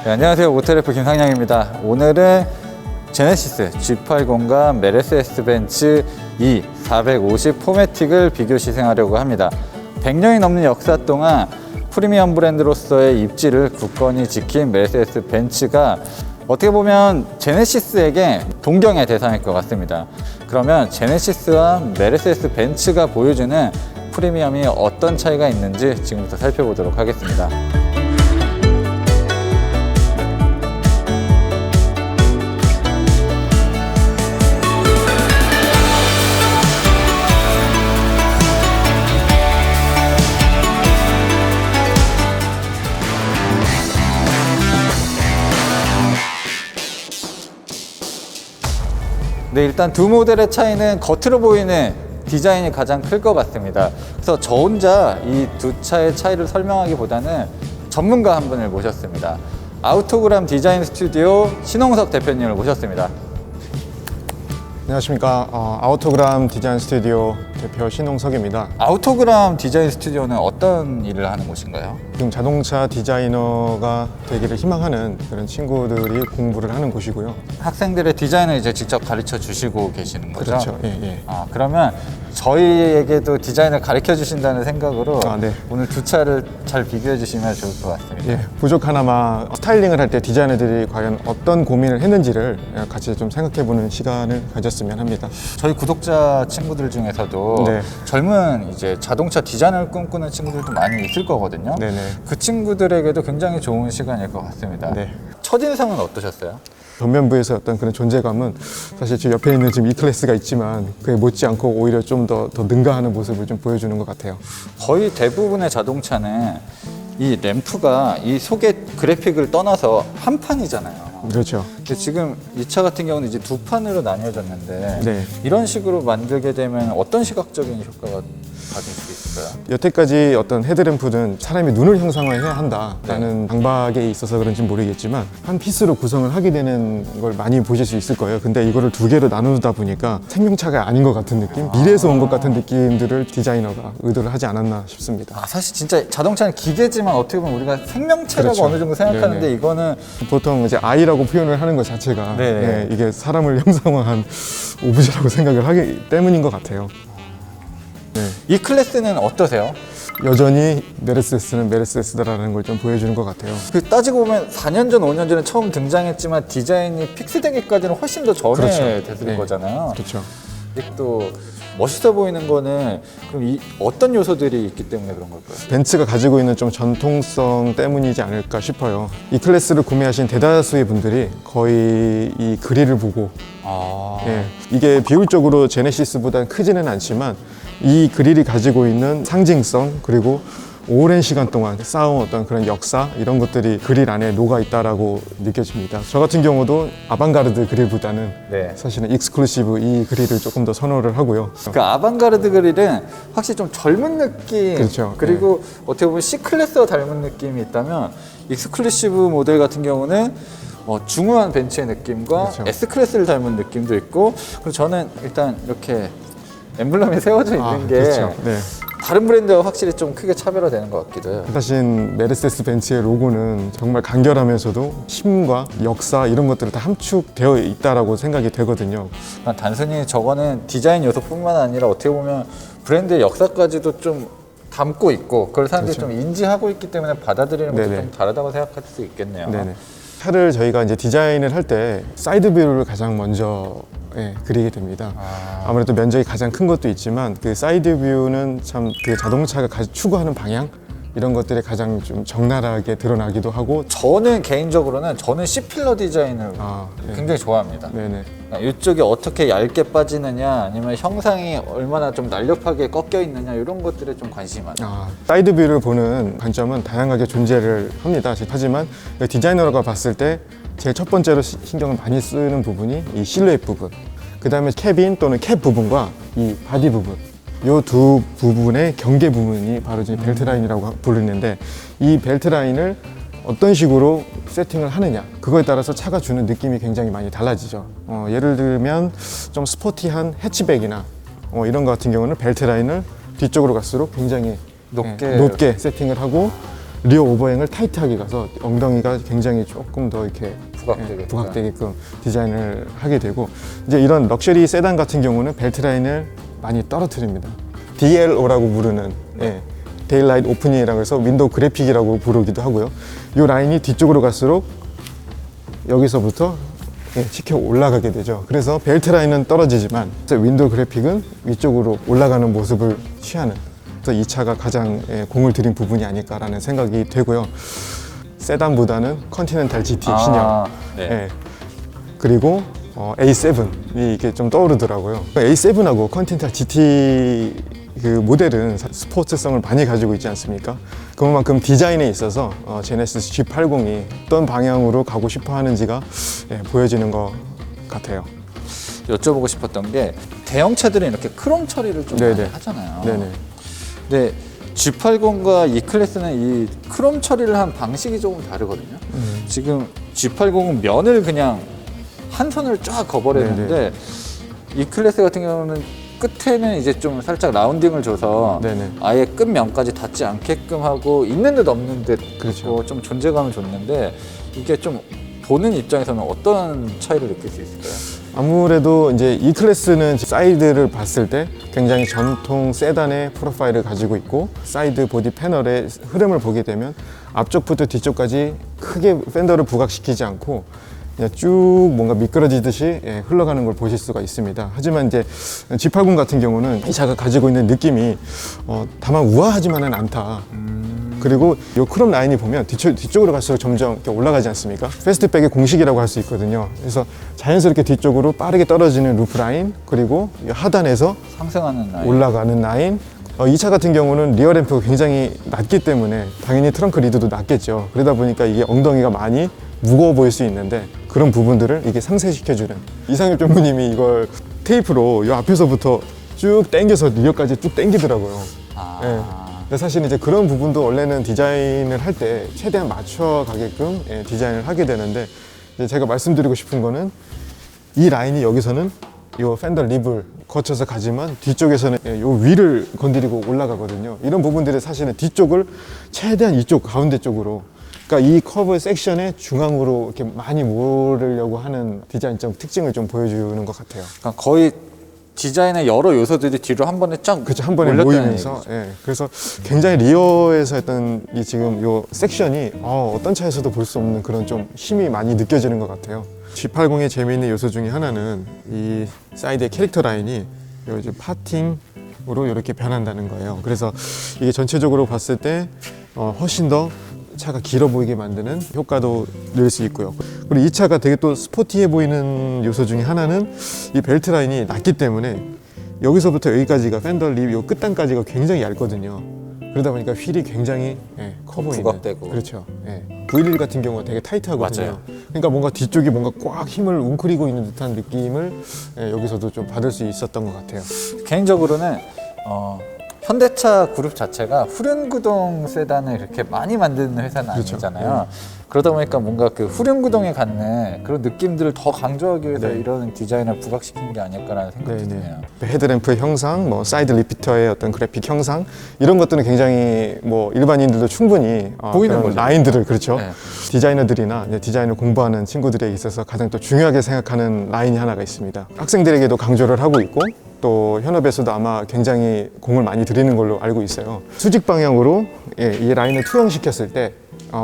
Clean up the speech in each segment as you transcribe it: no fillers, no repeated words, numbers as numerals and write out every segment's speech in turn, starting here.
네, 안녕하세요. 모터래프 김상영입니다. 오늘은 제네시스 G80과 메르세데스 벤츠 E 450 포매틱을 비교 시승하려고 합니다. 100년이 넘는 역사 동안 프리미엄 브랜드로서의 입지를 굳건히 지킨 메르세데스 벤츠가 어떻게 보면 제네시스에게 동경의 대상일 것 같습니다. 그러면 제네시스와 메르세데스 벤츠가 보여주는 프리미엄이 어떤 차이가 있는지 지금부터 살펴보도록 하겠습니다. 네, 일단 두 모델의 차이는 겉으로 보이는 디자인이 가장 클 것 같습니다. 그래서 저 혼자 이 두 차의 차이를 설명하기보다는 전문가 한 분을 모셨습니다. 아우토그람 디자인 스튜디오 신홍석 대표님을 모셨습니다. 안녕하십니까. 아우토그람 디자인 스튜디오 대표 신홍석입니다. 아우토그람 디자인 스튜디오는 어떤 일을 하는 곳인가요? 지금 자동차 디자이너가 되기를 희망하는 그런 친구들이 공부를 하는 곳이고요. 학생들의 디자인을 이제 직접 가르쳐 주시고 계시는 거죠? 그렇죠. 예. 그러면 저희에게도 디자인을 가르쳐 주신다는 생각으로 네. 오늘 두 차를 잘 비교해 주시면 좋을 것 같습니다. 예, 부족하나마 스타일링을 할 때 디자이너들이 과연 어떤 고민을 했는지를 같이 좀 생각해보는 시간을 가졌으면 합니다. 저희 구독자 친구들 중에서도 네. 젊은 이제 자동차 디자인을 꿈꾸는 친구들도 많이 있을 거거든요. 네네. 그 친구들에게도 굉장히 좋은 시간일 것 같습니다. 네. 첫인상은 어떠셨어요? 전면부에서 어떤 그런 존재감은 사실 제 옆에 있는 지금 E클래스가 있지만 그에 못지않고 오히려 좀 더 능가하는 모습을 좀 보여주는 것 같아요. 거의 대부분의 자동차는 이 램프가 이 속의 그래픽을 떠나서 한 판이잖아요. 그렇죠. 근데 지금 이 차 같은 경우는 이제 두 판으로 나뉘어졌는데 네. 이런 식으로 만들게 되면 어떤 시각적인 효과가 받을 수 있을까요? 여태까지 어떤 헤드램프는 사람이 눈을 형상화해야 한다라는 강박에 있어서 그런지 모르겠지만 한 피스로 구성을 하게 되는 걸 많이 보실 수 있을 거예요. 근데 이거를 두 개로 나누다 보니까 생명차가 아닌 것 같은 느낌? 미래에서 온 것 같은 느낌들을 디자이너가 의도를 하지 않았나 싶습니다. 사실 진짜 자동차는 기계지만 어떻게 보면 우리가 생명체라고 그렇죠. 어느 정도 생각하는데 네네. 이거는 보통 이제 아이라고 표현을 하는 것 자체가 네네. 이게 사람을 형상화한 오브제라고 생각을 하기 때문인 것 같아요. 네. 이 클래스는 어떠세요? 여전히 메르세데스는 메르세데스다라는 걸 좀 보여주는 것 같아요. 그 따지고 보면 4년 전, 5년 전에 처음 등장했지만 디자인이 픽스되기까지는 훨씬 더 전에 그렇죠. 됐을 네. 거잖아요. 그렇죠. 또 멋있어 보이는 거는 그럼 어떤 요소들이 있기 때문에 그런 걸까요? 벤츠가 가지고 있는 좀 전통성 때문이지 않을까 싶어요. 이 클래스를 구매하신 대다수의 분들이 거의 이 그릴을 보고 이게 비율적으로 제네시스보다는 크지는 않지만 이 그릴이 가지고 있는 상징성 그리고 오랜 시간 동안 쌓아온 어떤 그런 역사 이런 것들이 그릴 안에 녹아 있다라고 느껴집니다. 저 같은 경우도 아방가르드 그릴보다는 사실은 익스클루시브 이 그릴을 조금 더 선호를 하고요. 그 아방가르드 그릴은 확실히 좀 젊은 느낌 그렇죠. 그리고 어떻게 보면 C클래스와 닮은 느낌이 있다면 익스클루시브 모델 같은 경우는 중후한 벤츠의 느낌과 그렇죠. S클래스를 닮은 느낌도 있고 그리고 저는 일단 이렇게 엠블럼이 세워져 있는 게 그렇죠. 네. 다른 브랜드와 확실히 좀 크게 차별화되는 것 같기도 해요. 사실 메르세데스 벤츠의 로고는 정말 간결하면서도 힘과 역사 이런 것들이 다 함축되어 있다라고 생각이 되거든요. 단순히 저거는 디자인 요소뿐만 아니라 어떻게 보면 브랜드의 역사까지도 좀 담고 있고 그걸 사람들이 그렇죠. 좀 인지하고 있기 때문에 받아들이는 것도 네네. 좀 다르다고 생각할 수 있겠네요. 네네. 차를 저희가 이제 디자인을 할 때 사이드 뷰를 가장 먼저 그리게 됩니다. 아무래도 면적이 가장 큰 것도 있지만 그 사이드 뷰는 참 그 자동차가 추구하는 방향 이런 것들이 가장 좀 적나라하게 드러나기도 하고 저는 개인적으로는 C필러 디자인을 굉장히 좋아합니다. 네네. 이쪽이 어떻게 얇게 빠지느냐 아니면 형상이 얼마나 좀 날렵하게 꺾여 있느냐 이런 것들에 좀 관심이 많아요. 사이드 뷰를 보는 관점은 다양하게 존재를 합니다. 하지만 디자이너가 봤을 때 제일 첫 번째로 신경을 많이 쓰는 부분이 이 실루엣 부분, 그 다음에 캐빈 또는 캡 부분과 이 바디 부분, 이 두 부분의 경계 부분이 바로 이제 벨트 라인이라고 부르는데 이 벨트 라인을 어떤 식으로 세팅을 하느냐 그거에 따라서 차가 주는 느낌이 굉장히 많이 달라지죠. 예를 들면 좀 스포티한 해치백이나 이런 거 같은 경우는 벨트 라인을 뒤쪽으로 갈수록 굉장히 높게 세팅을 하고 리어 오버행을 타이트하게 가서 엉덩이가 굉장히 조금 더 이렇게 부각되게끔 디자인을 하게 되고, 이제 이런 럭셔리 세단 같은 경우는 벨트 라인을 많이 떨어뜨립니다. DLO라고 부르는 데일라이트 오프닝이라고 해서 윈도우 그래픽이라고 부르기도 하고요. 이 라인이 뒤쪽으로 갈수록 여기서부터 치켜 올라가게 되죠. 그래서 벨트 라인은 떨어지지만 윈도우 그래픽은 위쪽으로 올라가는 모습을 취하는, 그래서 이 차가 가장 공을 들인 부분이 아닐까라는 생각이 되고요. 세단보다는 컨티넨탈 GT 신형, 그리고 A7이 이게 좀 떠오르더라고요. A7하고 컨티넨탈 GT 그 모델은 스포츠성을 많이 가지고 있지 않습니까? 그만큼 디자인에 있어서 제네시스 G80이 어떤 방향으로 가고 싶어 하는지가 보여지는 것 같아요. 여쭤보고 싶었던 게 대형차들은 이렇게 크롬 처리를 좀 많이 하잖아요. 근데 G80과 E 클래스는 이 크롬 처리를 한 방식이 조금 다르거든요. 지금 G80은 면을 그냥 한 손을 쫙 거버렸는데 E 클래스 같은 경우는 끝에는 이제 좀 살짝 라운딩을 줘서 아예 끝면까지 닿지 않게끔 하고 있는 듯 없는 듯 좀 존재감을 줬는데, 이게 좀 보는 입장에서는 어떤 차이를 느낄 수 있을까요? 아무래도 이제 E 클래스는 사이드를 봤을 때 굉장히 전통 세단의 프로파일을 가지고 있고, 사이드 보디 패널의 흐름을 보게 되면 앞쪽부터 뒤쪽까지 크게 팬더를 부각시키지 않고 그냥 쭉 뭔가 미끄러지듯이 흘러가는 걸 보실 수가 있습니다. 하지만 이제 G80 같은 경우는 이 차가 가지고 있는 느낌이 다만 우아하지만은 않다. 그리고 이 크롬 라인이 보면 뒤쪽으로 갈수록 점점 이렇게 올라가지 않습니까? 패스트백의 공식이라고 할 수 있거든요. 그래서 자연스럽게 뒤쪽으로 빠르게 떨어지는 루프 라인, 그리고 하단에서 상승하는 라인, 올라가는 라인. 이 차 같은 경우는 리어 램프가 굉장히 낮기 때문에 당연히 트렁크 리드도 낮겠죠. 그러다 보니까 이게 엉덩이가 많이 무거워 보일 수 있는데, 그런 부분들을 이게 상쇄시켜주는, 이상엽 전무님이 이걸 테이프로 이 앞에서부터 쭉 당겨서 리어까지 쭉 당기더라고요. 근데 사실 이제 그런 부분도 원래는 디자인을 할 때 최대한 맞춰가게끔 디자인을 하게 되는데, 이제 제가 말씀드리고 싶은 거는 이 라인이 여기서는 이 팬더 립을 거쳐서 가지만 뒤쪽에서는 이 위를 건드리고 올라가거든요. 이런 부분들이 사실은 뒤쪽을 최대한 이쪽 가운데 쪽으로, 그러니까 이 커브 섹션의 중앙으로 이렇게 많이 모으려고 하는 디자인적 특징을 좀 보여주는 것 같아요. 그러니까 거의 디자인의 여러 요소들이 뒤로 한 번에 쫙 그렇죠. 한 번에 모이면서, 그래서 굉장히 리어에서 했던 이 지금 요 섹션이 어떤 차에서도 볼 수 없는 그런 좀 힘이 많이 느껴지는 것 같아요. G80의 재미있는 요소 중에 하나는 이 사이드의 캐릭터 라인이 요즘 파팅으로 이렇게 변한다는 거예요. 그래서 이게 전체적으로 봤을 때 훨씬 더 차가 길어 보이게 만드는 효과도 낼 수 있고요. 그리고 이 차가 되게 또 스포티해 보이는 요소 중에 하나는 이 벨트 라인이 낮기 때문에 여기서부터 여기까지가 팬더 립 요 끝단까지가 굉장히 얇거든요. 그러다 보니까 휠이 굉장히 커 보이는. 부각되고. 그렇죠. 911 같은 경우가 되게 타이트하거든요. 맞아요. 그러니까 뭔가 뒤쪽이 뭔가 꽉 힘을 웅크리고 있는 듯한 느낌을 여기서도 좀 받을 수 있었던 것 같아요. 개인적으로는 현대차 그룹 자체가 후륜구동 세단을 그렇게 많이 만드는 회사는 아니잖아요. 그러다 보니까 뭔가 그 후륜구동에 갖는 그런 느낌들을 더 강조하기 위해서 이런 디자인을 부각시킨 게 아닐까라는 생각이 드네요. 헤드램프의 형상, 뭐 사이드 리피터의 어떤 그래픽 형상, 이런 것들은 굉장히 뭐 일반인들도 충분히 보이는 거죠. 라인들을, 그렇죠. 디자이너들이나 이제 디자인을 공부하는 친구들에게 있어서 가장 또 중요하게 생각하는 라인이 하나가 있습니다. 학생들에게도 강조를 하고 있고, 또 현업에서도 아마 굉장히 공을 많이 들이는 걸로 알고 있어요. 수직 방향으로 이 라인을 투영시켰을 때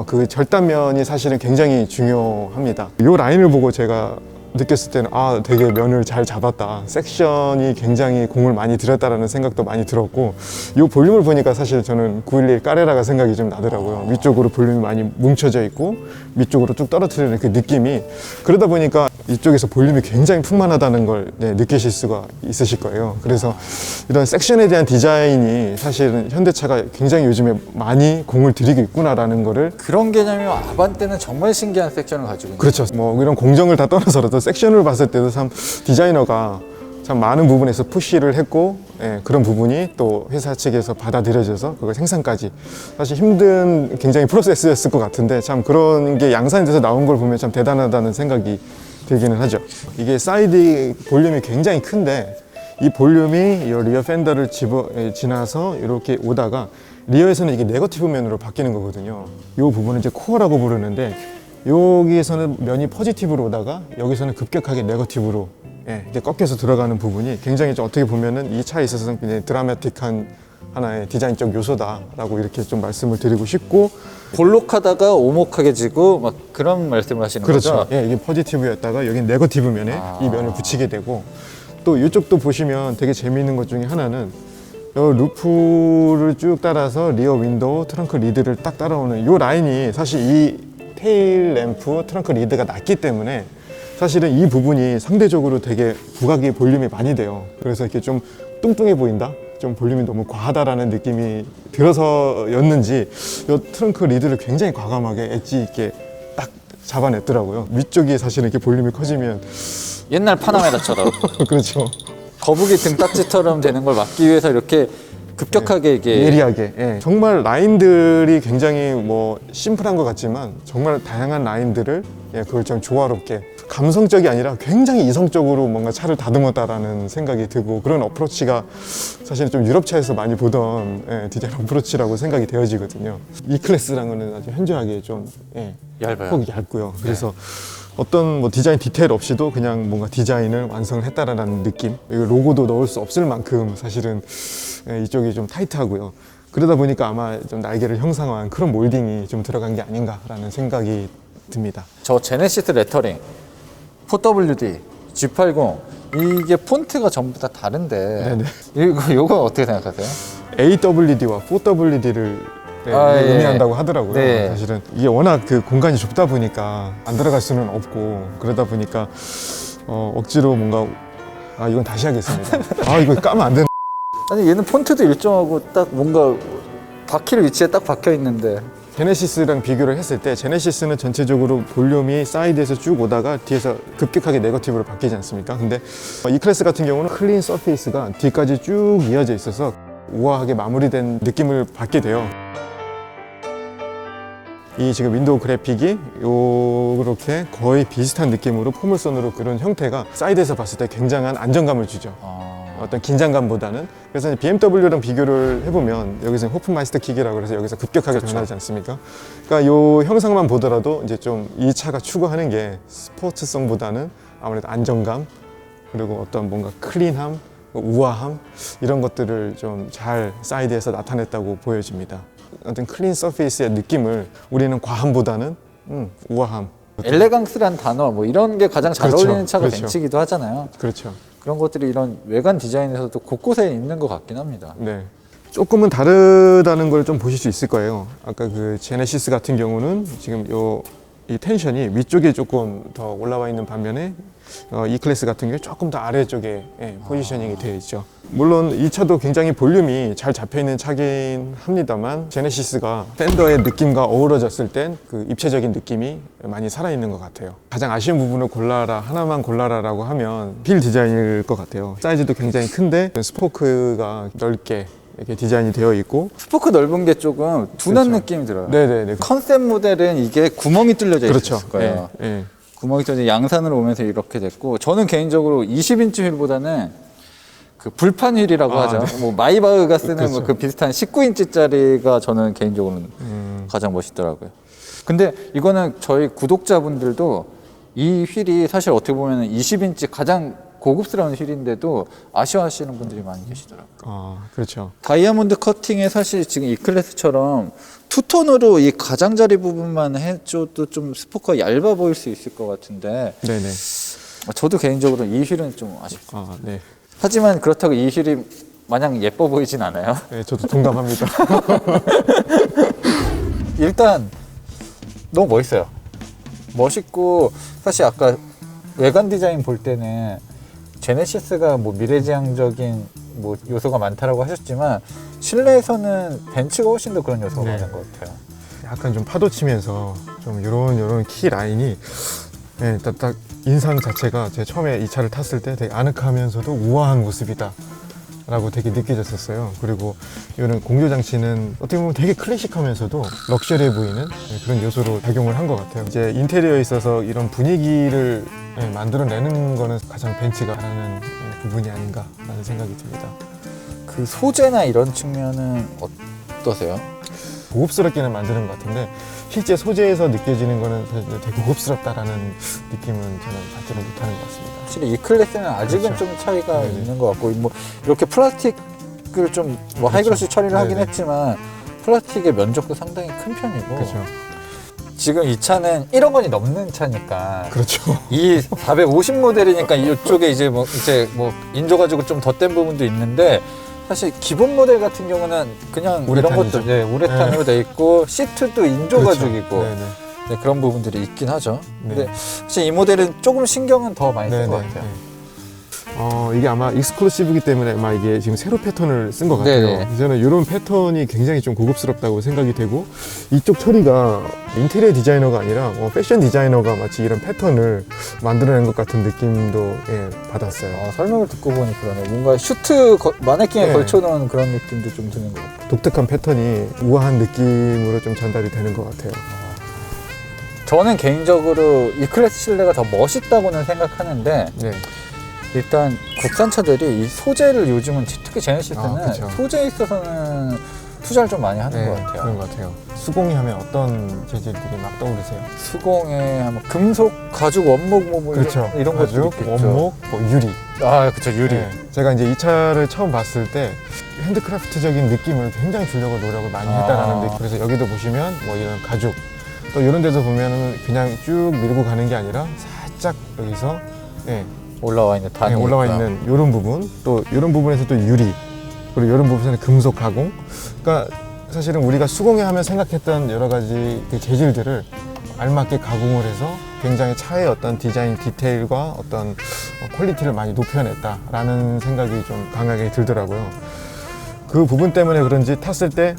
그 절단면이 사실은 굉장히 중요합니다. 이 라인을 보고 제가 느꼈을 때는 되게 면을 잘 잡았다, 섹션이 굉장히 공을 많이 들였다라는 생각도 많이 들었고, 이 볼륨을 보니까 사실 저는 911 까레라가 생각이 좀 나더라고요. 위쪽으로 볼륨이 많이 뭉쳐져 있고 밑쪽으로 쭉 떨어뜨리는 그 느낌이, 그러다 보니까 이쪽에서 볼륨이 굉장히 풍만하다는 걸 느끼실 수가 있으실 거예요. 그래서 이런 섹션에 대한 디자인이 사실은 현대차가 굉장히 요즘에 많이 공을 들이고 있구나라는 거를, 그런 개념이면 아반떼는 정말 신기한 섹션을 가지고 있는. 그렇죠. 뭐 이런 공정을 다 떠나서라도 섹션을 봤을 때도 참 디자이너가 참 많은 부분에서 푸시를 했고, 그런 부분이 또 회사 측에서 받아들여져서 그걸 생산까지, 사실 힘든 굉장히 프로세스였을 것 같은데 참 그런 게 양산이 돼서 나온 걸 보면 참 대단하다는 생각이 들기는 하죠. 이게 사이드 볼륨이 굉장히 큰데 이 볼륨이 이 리어 팬더를 지나서 이렇게 오다가 리어에서는 이게 네거티브 면으로 바뀌는 거거든요. 이 부분은 이제 코어라고 부르는데 여기에서는 면이 포지티브로 오다가 여기서는 급격하게 네거티브로 이렇게 꺾여서 들어가는 부분이 굉장히 좀 어떻게 보면은 이 차에 있어서는 굉장히 드라마틱한 하나의 디자인적 요소다라고 이렇게 좀 말씀을 드리고 싶고 볼록하다가 오목하게 지고 막 그런 말씀을 하시는 그렇죠. 거죠? 예, 이게 포지티브였다가 여긴 네거티브 면에 이 면을 붙이게 되고 또 이쪽도 보시면 되게 재미있는 것 중에 하나는 요 루프를 쭉 따라서 리어 윈도우, 트렁크 리드를 딱 따라오는 요 라인이 사실 이 테일 램프, 트렁크 리드가 낮기 때문에 사실은 이 부분이 상대적으로 되게 부각이 볼륨이 많이 돼요. 그래서 이렇게 좀 뚱뚱해 보인다? 좀 볼륨이 너무 과하다라는 느낌이 들어서였는지 이 트렁크 리드를 굉장히 과감하게 엣지 있게 딱 잡아냈더라고요. 위쪽이 사실은 이렇게 볼륨이 커지면 옛날 파나메라처럼 그렇죠. 거북이 등딱지처럼 되는 걸 막기 위해서 이렇게 급격하게 이게 예리하게. 예. 정말 라인들이 굉장히 뭐 심플한 것 같지만 정말 다양한 라인들을 그걸 좀 조화롭게 감성적이 아니라 굉장히 이성적으로 뭔가 차를 다듬었다라는 생각이 들고 그런 어프로치가 사실 좀 유럽차에서 많이 보던 디자인 어프로치라고 생각이 되어지거든요. 이 클래스랑은 아주 현저하게 좀 얇아요. 폭이 얇고요. 그래서 어떤 뭐 디자인 디테일 없이도 그냥 뭔가 디자인을 완성을 했다라는 느낌. 이거 로고도 넣을 수 없을 만큼 사실은 이쪽이 좀 타이트하고요. 그러다 보니까 아마 좀 날개를 형상화한 그런 몰딩이 좀 들어간 게 아닌가라는 생각이 듭니다. 저 제네시스 레터링 4WD, G80 이게 폰트가 전부 다 다른데 이거 어떻게 생각하세요? AWD와 4WD를 의미한다고 하더라고요. 네. 사실은 이게 워낙 그 공간이 좁다 보니까 안 들어갈 수는 없고 그러다 보니까 억지로 뭔가 이건 다시 하겠습니다. 이거 까면 안 되는. 아니 얘는 폰트도 일정하고 딱 뭔가 바퀴를 위치에 딱 박혀 있는데 제네시스랑 비교를 했을 때 제네시스는 전체적으로 볼륨이 사이드에서 쭉 오다가 뒤에서 급격하게 네거티브로 바뀌지 않습니까? 근데 이 클래스 같은 경우는 클린 서페이스가 뒤까지 쭉 이어져 있어서 우아하게 마무리된 느낌을 받게 돼요. 이 지금 윈도우 그래픽이 요렇게 거의 비슷한 느낌으로 포물선으로 그런 형태가 사이드에서 봤을 때 굉장한 안정감을 주죠. 어떤 긴장감보다는. 그래서 이제 BMW랑 비교를 해보면 여기서 호프마이스터 킥이라고 해서 여기서 급격하게 변하지 않습니까? 그러니까 요 형상만 보더라도 이제 좀 이 차가 추구하는 게 스포츠성보다는 아무래도 안정감 그리고 어떤 뭔가 클린함, 우아함 이런 것들을 좀 잘 사이드에서 나타냈다고 보여집니다. 어떤 클린 서페이스의 느낌을 우리는 과함보다는 우아함. 엘레강스란 단어 뭐 이런 게 가장 잘 그렇죠. 어울리는 차가 그렇죠. 벤츠기도 하잖아요. 그렇죠. 그런 것들이 이런 외관 디자인에서도 곳곳에 있는 것 같긴 합니다. 네. 조금은 다르다는 걸 좀 보실 수 있을 거예요. 아까 그 제네시스 같은 경우는 지금 이 텐션이 위쪽에 조금 더 올라와 있는 반면에 이 클래스 같은 경우에 조금 더 아래쪽에 포지셔닝이 되어 있죠. 물론 이 차도 굉장히 볼륨이 잘 잡혀 있는 차긴 합니다만 제네시스가 팬더의 느낌과 어우러졌을 땐 그 입체적인 느낌이 많이 살아있는 것 같아요. 가장 아쉬운 부분을 골라라, 하나만 골라라라고 하면 휠 디자인일 것 같아요. 사이즈도 굉장히 큰데 스포크가 넓게 이렇게 디자인이 되어 있고 스포크 넓은 게 조금 둔한 그렇죠. 느낌이 들어요. 네네네. 컨셉 모델은 이게 구멍이 뚫려져 그렇죠. 있을 거예요. 예. 구멍이 뚫려져 양산으로 오면서 이렇게 됐고 저는 개인적으로 20인치 휠보다는 그 불판 휠이라고 하죠. 네. 뭐 마이바흐가 쓰는 그렇죠. 뭐 그 비슷한 19인치짜리가 저는 개인적으로는 가장 멋있더라고요. 근데 이거는 저희 구독자분들도 이 휠이 사실 어떻게 보면 20인치 가장 고급스러운 휠인데도 아쉬워하시는 분들이 많이 계시더라고요. 그렇죠. 다이아몬드 커팅에 사실 지금 이 클래스처럼 투톤으로 이 가장자리 부분만 해줘도 좀 스포크가 얇아 보일 수 있을 것 같은데 네네. 저도 개인적으로 이 휠은 좀 아쉽습니다. 네. 하지만 그렇다고 이 휠이 마냥 예뻐 보이진 않아요. 네, 저도 동감합니다. 일단 너무 멋있어요. 멋있고 사실 아까 외관 디자인 볼 때는 제네시스가 뭐 미래지향적인 뭐 요소가 많다라고 하셨지만 실내에서는 벤츠가 훨씬 더 그런 요소가 많은 것 같아요. 약간 좀 파도 치면서 좀 요런 키 라인이 딱 인상 자체가 제가 처음에 이 차를 탔을 때 되게 아늑하면서도 우아한 모습이다 라고 되게 느껴졌었어요. 그리고 이런 공조 장치는 어떻게 보면 되게 클래식하면서도 럭셔리해 보이는 그런 요소로 작용을 한 것 같아요. 이제 인테리어에 있어서 이런 분위기를 만들어내는 거는 가장 벤츠가 하는 부분이 아닌가라는 생각이 듭니다. 그 소재나 이런 측면은 어떠세요? 고급스럽게는 만드는 것 같은데 실제 소재에서 느껴지는 거는 사실 되게 고급스럽다라는 느낌은 저는 받지를 못하는 것 같습니다. 확실히 이 클래스는 아직은 그렇죠. 좀 차이가 네네. 있는 것 같고, 뭐 이렇게 플라스틱을 좀 뭐 하이글로시 처리를 하긴 네네. 했지만 플라스틱의 면적도 상당히 큰 편이고, 그렇죠. 지금 이 차는 1억 원이 넘는 차니까 그렇죠. 이 450 모델이니까 이쪽에 이제 뭐 인조 가지고 좀 덧댄 부분도 있는데, 사실 기본 모델 같은 경우는 그냥 이런 우레탄이죠. 것도 우레탄으로 돼 있고 시트도 인조 그렇죠. 가죽이고 네네. 네, 그런 부분들이 있긴 하죠. 네. 근데 사실 이 모델은 조금 신경은 더 많이 쓴 것 네네. 같아요. 이게 아마 익스클루시브이기 때문에 아마 이게 지금 새로 패턴을 쓴 것 같아요. 네네. 저는 이런 패턴이 굉장히 좀 고급스럽다고 생각이 되고, 이쪽 처리가 인테리어 디자이너가 아니라 패션 디자이너가 마치 이런 패턴을 만들어낸 것 같은 느낌도 받았어요. 설명을 듣고 보니 그러네. 뭔가 슈트 마네킹에 네. 걸쳐놓은 그런 느낌도 좀 드는 것 같아요. 독특한 패턴이 우아한 느낌으로 좀 전달이 되는 것 같아요. 저는 개인적으로 이 클래스 실내가 더 멋있다고는 생각하는데, 네. 일단 국산차들이 이 소재를 요즘은 특히 제네시스는 그쵸. 소재에 있어서는 투자를 좀 많이 하는 것 같아요. 그런 것 같아요. 수공이 하면 어떤 재질들이 막 떠오르세요? 수공에 아마 금속, 가죽, 원목 뭐 그렇죠. 이런 것도 가죽, 있겠죠. 원목, 유리. 그렇죠. 유리. 네. 제가 이제 이 차를 처음 봤을 때 핸드크래프트적인 느낌을 굉장히 주려고 노력을 많이 했다라는 느낌. 그래서 여기도 보시면 뭐 이런 가죽, 또 이런 데서 보면은 그냥 쭉 밀고 가는 게 아니라 살짝 여기서 올라와 있는 단이 올라와 있는 이런 부분, 또 이런 부분에서 또 유리, 그리고 이런 부분에서는 금속 가공. 그러니까 사실은 우리가 수공예 하면 생각했던 여러 가지 그 재질들을 알맞게 가공을 해서 굉장히 차의 어떤 디자인 디테일과 어떤 퀄리티를 많이 높여냈다라는 생각이 좀 강하게 들더라고요. 그 부분 때문에 그런지 탔을 때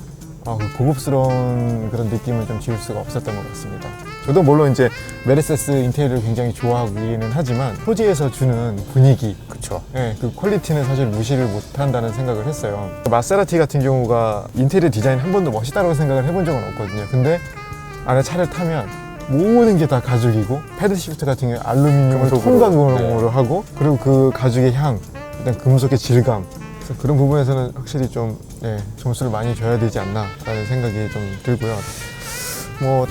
그 고급스러운 그런 느낌을 좀 지울 수가 없었던 것 같습니다. 저도 물론 이제 메르세데스 인테리어를 굉장히 좋아하기는 하지만 소재에서 주는 분위기, 그렇죠. 그 퀄리티는 사실 무시를 못한다는 생각을 했어요. 마세라티 같은 경우가 인테리어 디자인 한 번도 멋있다고 생각을 해본 적은 없거든요. 근데 안에 차를 타면 모든 게 다 가죽이고, 패드 시프트 같은 경우에 알루미늄을 금속으로. 톤가공으로 하고, 그리고 그 가죽의 향, 일단 금속의 질감, 그래서 그런 부분에서는 확실히 좀 점수를 많이 줘야 되지 않나라는 생각이 좀 들고요.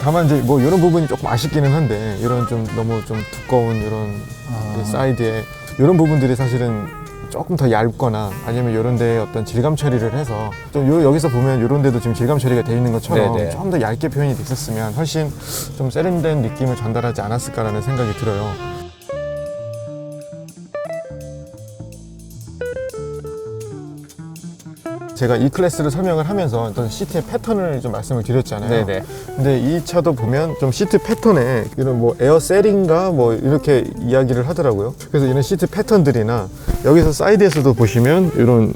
다만 이제 이런 부분이 조금 아쉽기는 한데, 이런 좀 너무 좀 두꺼운 이런 사이드에 이런 부분들이 사실은 조금 더 얇거나 아니면 이런 데에 어떤 질감 처리를 해서 또 여기서 보면 이런 데도 지금 질감 처리가 되어 있는 것처럼 네네. 좀 더 얇게 표현이 됐었으면 훨씬 좀 세련된 느낌을 전달하지 않았을까라는 생각이 들어요. 제가 이 클래스를 설명을 하면서 어떤 시트의 패턴을 좀 말씀을 드렸잖아요. 네네. 근데 이 차도 보면 좀 시트 패턴에 이런 에어 셀인가 이렇게 이야기를 하더라고요. 그래서 이런 시트 패턴들이나 여기서 사이드에서도 보시면 이런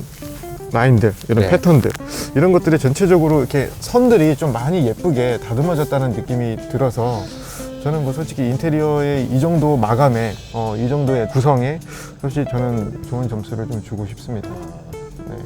라인들, 이런 네. 패턴들, 이런 것들이 전체적으로 이렇게 선들이 좀 많이 예쁘게 다듬어졌다는 느낌이 들어서 저는 솔직히 인테리어의 이 정도 마감에, 이 정도의 구성에 솔직히 저는 좋은 점수를 좀 주고 싶습니다. 네.